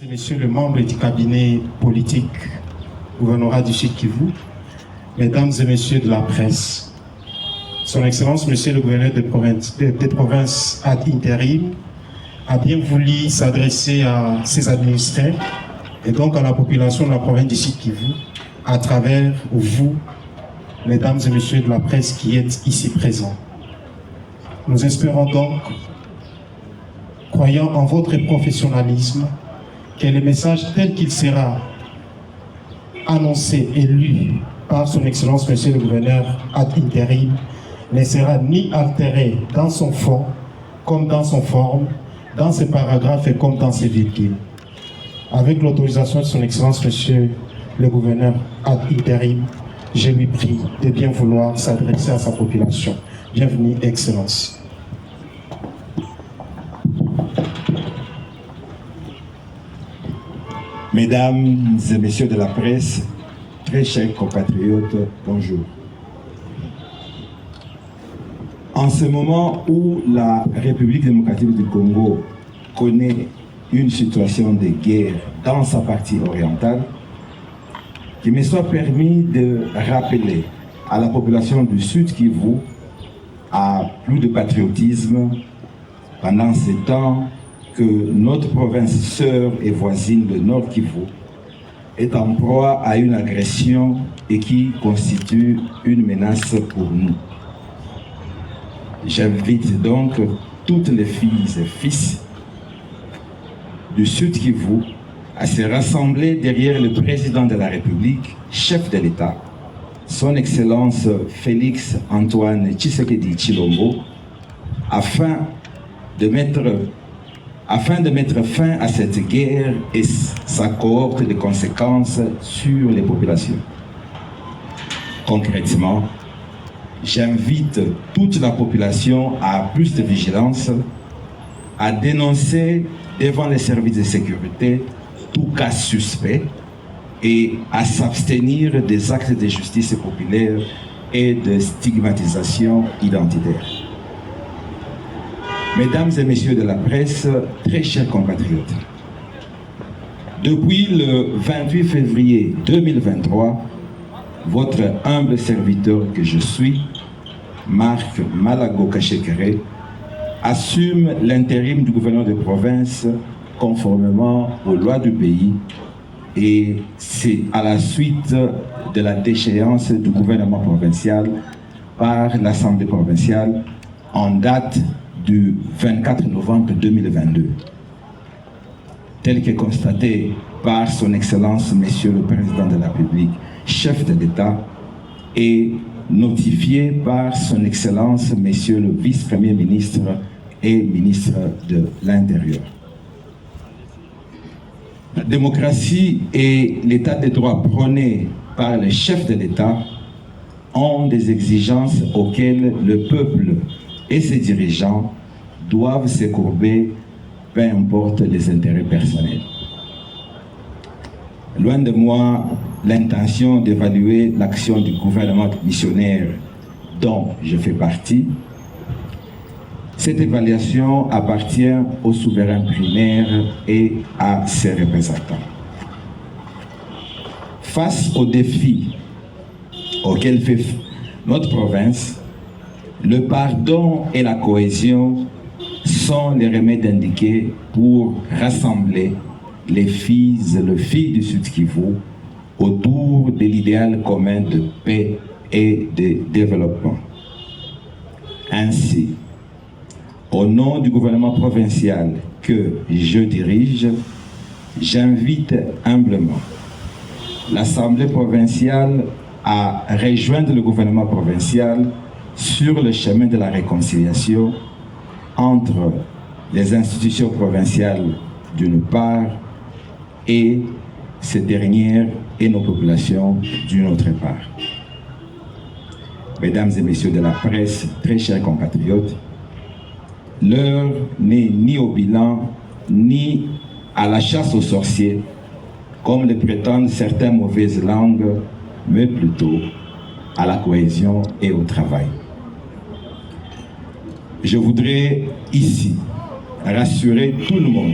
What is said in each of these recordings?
et messieurs les membres du cabinet politique gouvernorat du Sud Kivu, mesdames et messieurs de la presse, son Excellence, monsieur le gouverneur des provinces ad intérim, a bien voulu s'adresser à ses administrés et donc à la population de la province du Sud Kivu à travers vous, mesdames et messieurs de la presse qui êtes ici présents. Nous espérons donc, croyant en votre professionnalisme, que le message tel qu'il sera annoncé et lu par son Excellence, monsieur le gouverneur ad intérim, ne sera ni altéré dans son fond, comme dans son forme, dans ses paragraphes et comme dans ses virgules. Avec l'autorisation de son Excellence, monsieur le gouverneur ad intérim, je lui prie de bien vouloir s'adresser à sa population. Bienvenue, Excellence. Mesdames et messieurs de la presse, très chers compatriotes, bonjour. En ce moment où la République démocratique du Congo connaît une situation de guerre dans sa partie orientale, qu'il me soit permis de rappeler à la population du Sud Kivu à plus de patriotisme pendant ces temps que notre province sœur et voisine de Nord Kivu est en proie à une agression et qui constitue une menace pour nous. J'invite donc toutes les filles et fils du Sud Kivu à se rassembler derrière le président de la République, chef de l'État, son Excellence Félix Antoine Tshisekedi Tshilombo, afin de mettre fin à cette guerre et sa cohorte de conséquences sur les populations. Concrètement, j'invite toute la population à plus de vigilance, à dénoncer devant les services de sécurité tout cas suspect et à s'abstenir des actes de justice populaire et de stigmatisation identitaire. Mesdames et messieurs de la presse, très chers compatriotes, depuis le 28 février 2023, votre humble serviteur que je suis, Marc Malago Kachekere, assume l'intérim du gouverneur de province conformément aux lois du pays, et c'est à la suite de la déchéance du gouvernement provincial par l'Assemblée provinciale en date du 24 novembre 2022, tel que constaté par son Excellence, Monsieur le Président de la République, chef de l'État, et notifié par son Excellence, Monsieur le Vice-Premier ministre et ministre de l'Intérieur. La démocratie et l'état de droit prônés par les chefs de l'État ont des exigences auxquelles le peuple et ses dirigeants doivent se courber, peu importe les intérêts personnels. Loin de moi l'intention d'évaluer l'action du gouvernement missionnaire dont je fais partie. Cette évaluation appartient aux souverains primaires et à ses représentants. Face aux défis auxquels fait notre province, le pardon et la cohésion sont les remèdes indiqués pour rassembler les filles et les filles du Sud Kivu autour de l'idéal commun de paix et de développement. Ainsi, au nom du gouvernement provincial que je dirige, j'invite humblement l'Assemblée provinciale à rejoindre le gouvernement provincial sur le chemin de la réconciliation entre les institutions provinciales d'une part et ces dernières et nos populations d'une autre part. Mesdames et messieurs de la presse, très chers compatriotes, l'heure n'est ni au bilan, ni à la chasse aux sorciers, comme le prétendent certaines mauvaises langues, mais plutôt à la cohésion et au travail. Je voudrais ici rassurer tout le monde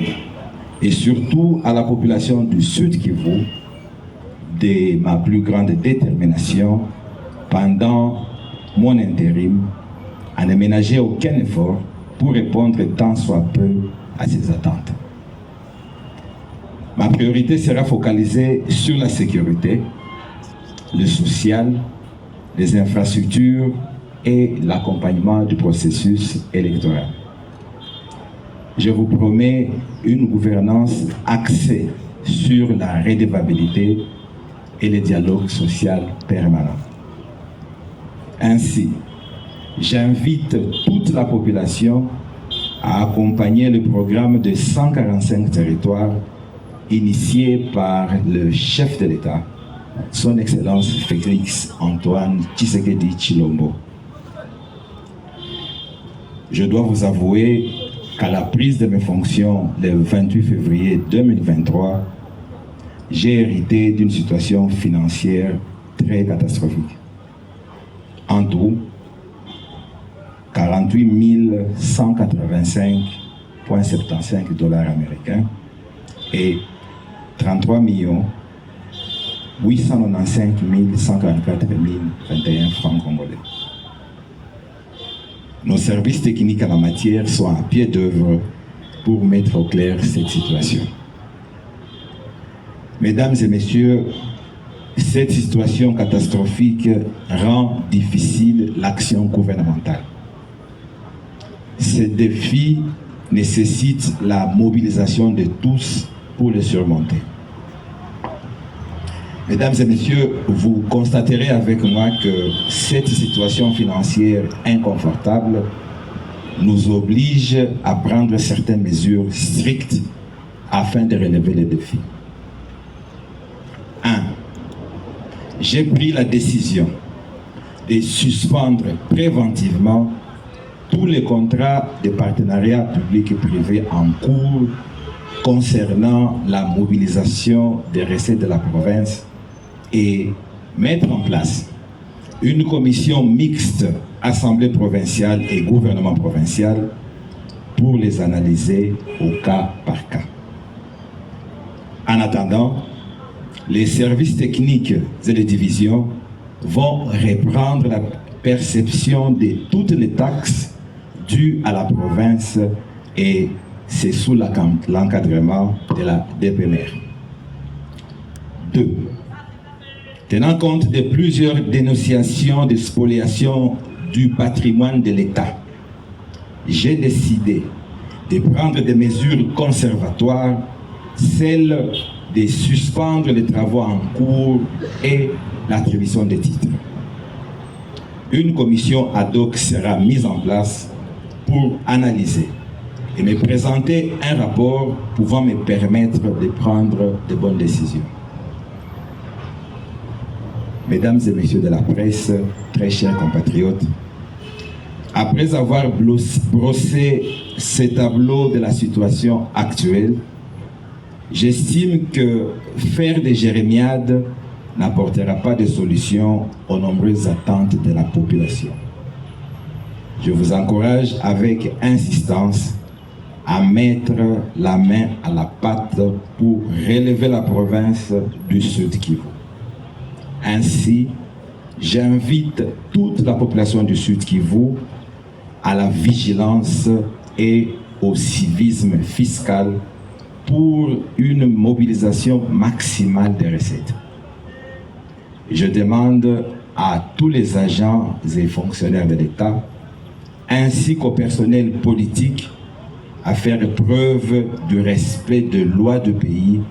et surtout à la population du Sud Kivu de ma plus grande détermination pendant mon intérim à ne ménager aucun effort pour répondre tant soit peu à ces attentes. Ma priorité sera focalisée sur la sécurité, le social, les infrastructures et l'accompagnement du processus électoral. Je vous promets une gouvernance axée sur la redevabilité et le dialogue social permanent. Ainsi, j'invite toute la population à accompagner le programme de 145 territoires initié par le chef de l'État, Son Excellence Félix Antoine Tshisekedi Tshilombo. Je dois vous avouer qu'à la prise de mes fonctions le 28 février 2023, j'ai hérité d'une situation financière très catastrophique. En tout, 48 185,75 dollars américains et 33 895 144 021 francs congolais. Nos services techniques en la matière sont à pied d'œuvre pour mettre au clair cette situation. Mesdames et messieurs, cette situation catastrophique rend difficile l'action gouvernementale. Ces défis nécessitent la mobilisation de tous pour les surmonter. Mesdames et messieurs, vous constaterez avec moi que cette situation financière inconfortable nous oblige à prendre certaines mesures strictes afin de relever les défis. 1. J'ai pris la décision de suspendre préventivement tous les contrats de partenariat public et privé en cours concernant la mobilisation des recettes de la province et mettre en place une commission mixte Assemblée provinciale et gouvernement provincial pour les analyser au cas par cas. En attendant, les services techniques et les divisions vont reprendre la perception de toutes les taxes dues à la province et c'est sous l'encadrement de la DPMR. 2. Tenant compte de plusieurs dénonciations de spoliation du patrimoine de l'État, j'ai décidé de prendre des mesures conservatoires, celles de suspendre les travaux en cours et l'attribution des titres. Une commission ad hoc sera mise en place pour analyser et me présenter un rapport pouvant me permettre de prendre de bonnes décisions. Mesdames et messieurs de la presse, très chers compatriotes, après avoir brossé ce tableau de la situation actuelle, j'estime que faire des jérémiades n'apportera pas de solution aux nombreuses attentes de la population. Je vous encourage avec insistance à mettre la main à la pâte pour relever la province du Sud Kivu. Ainsi, j'invite toute la population du Sud Kivu à la vigilance et au civisme fiscal pour une mobilisation maximale des recettes. Je demande à tous les agents et fonctionnaires de l'État, ainsi qu'au personnel politique, à faire preuve du respect de lois du pays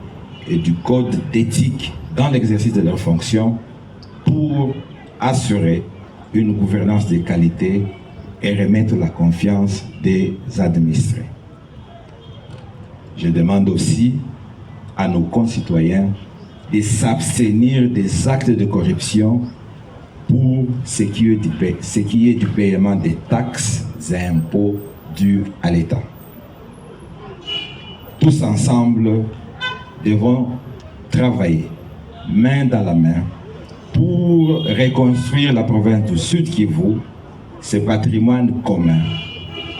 et du code d'éthique dans l'exercice de leurs fonctions pour assurer une gouvernance de qualité et remettre la confiance des administrés. Je demande aussi à nos concitoyens de s'abstenir des actes de corruption pour ce qui est du paiement des taxes et impôts dus à l'État. Tous ensemble devons travailler main dans la main pour reconstruire la province du Sud Kivu, ce patrimoine commun,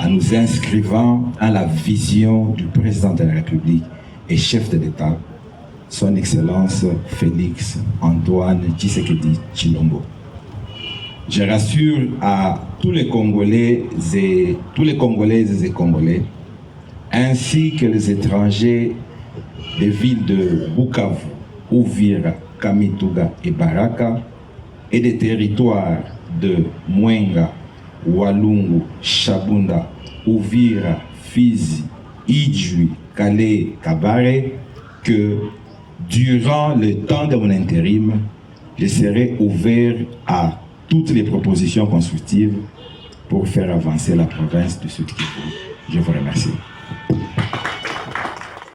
en nous inscrivant à la vision du président de la République et chef de l'État, son Excellence Félix Antoine Tshisekedi Tshilombo. Je rassure à tous les Congolaises et Congolais, ainsi que les étrangers des villes de Bukavu, Uvira, Kamituga et Baraka, et des territoires de Mwenga, Walungu, Shabunda, Uvira, Fizi, Idjui, Calais, Kabare, que durant le temps de mon intérim, je serai ouvert à toutes les propositions constructives pour faire avancer la province du Sud-Kivu. Je vous remercie.